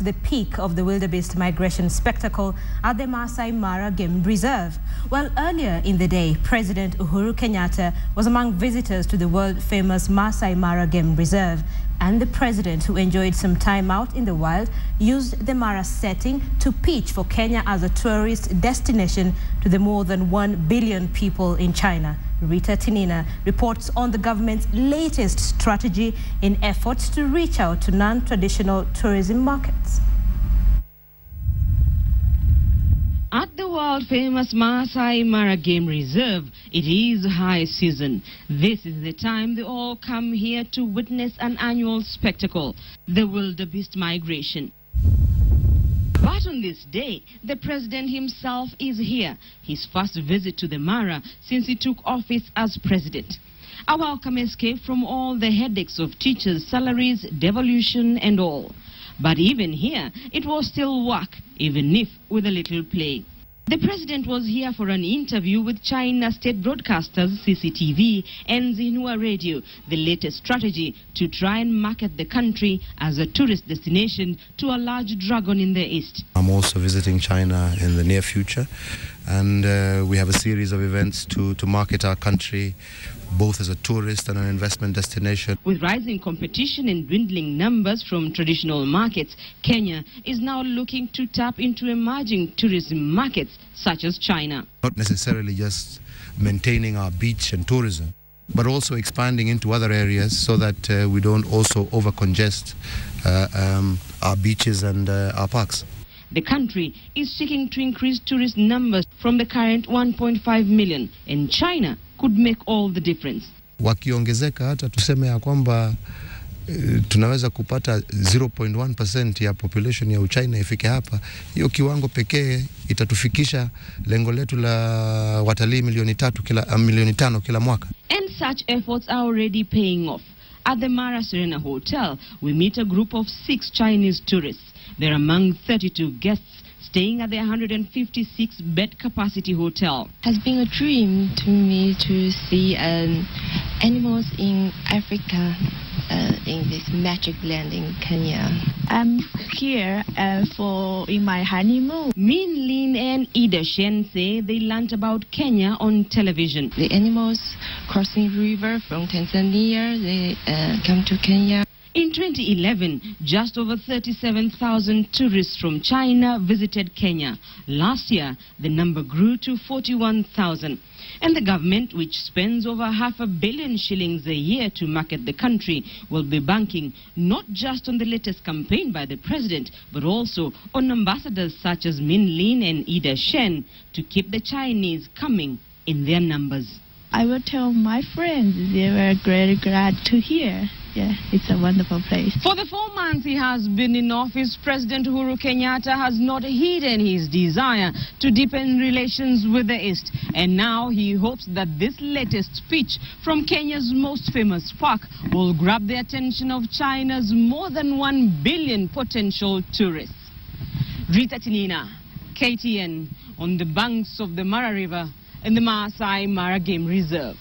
the peak of the wildebeest migration spectacle at the Masai Mara Game Reserve. Well, earlier in the day, President Uhuru Kenyatta was among visitors to the world-famous Masai Mara Game Reserve. And the president, who enjoyed some time out in the wild, used the Mara setting to pitch for Kenya as a tourist destination to the more than 1 billion people in China. Rita Tinina reports on the government's latest strategy in efforts to reach out to non-traditional tourism markets. At the world-famous Masai Mara Game Reserve, it is high season. This is the time they all come here to witness an annual spectacle, the wildebeest migration. But on this day, the president himself is here, his first visit to the Mara since he took office as president. A welcome escape from all the headaches of teachers' salaries, devolution and all. But even here, it was still work, even if with a little play. The president was here for an interview with China state broadcasters CCTV and Xinhua Radio, the latest strategy to try and market the country as a tourist destination to a large dragon in the east. I'm also visiting China in the near future, and we have a series of events to market our country both as a tourist and an investment destination. With rising competition and dwindling numbers from traditional markets, Kenya is now looking to tap into emerging tourism markets such as China. Not necessarily just maintaining our beach and tourism, but also expanding into other areas so that we don't also over-congest our beaches and our parks. The country is seeking to increase tourist numbers from the current 1.5 million, and China could make all the difference. Wakiongezeka hata tuseme ya kwamba tunaweza kupata 0.1% ya population ya Uchina ifike hapa, hiyo kiwango pekee itatufikisha lengo letu la watalii milioni 5 kila mwaka. And such efforts are already paying off. At the Mara Serena Hotel, we meet a group of 6 Chinese tourists. They're among 32 guests staying at the 156-bed capacity hotel. It has been a dream to me to see animals in Africa, in this magic land in Kenya. I'm here in my honeymoon. Min Lin and Ida Shen say they learned about Kenya on television. The animals crossing river from Tanzania, they come to Kenya. In 2011, just over 37,000 tourists from China visited Kenya. Last year, the number grew to 41,000. And the government, which spends over $500 million shillings a year to market the country, will be banking not just on the latest campaign by the president, but also on ambassadors such as Min Lin and Ida Shen to keep the Chinese coming in their numbers. I will tell my friends they were very glad to hear. Yeah, it's a wonderful place. For the 4 months he has been in office, President Uhuru Kenyatta has not hidden his desire to deepen relations with the East. And now he hopes that this latest speech from Kenya's most famous park will grab the attention of China's more than 1 billion potential tourists. Rita Tinina, KTN, on the banks of the Mara River in the Masai Mara Game Reserve.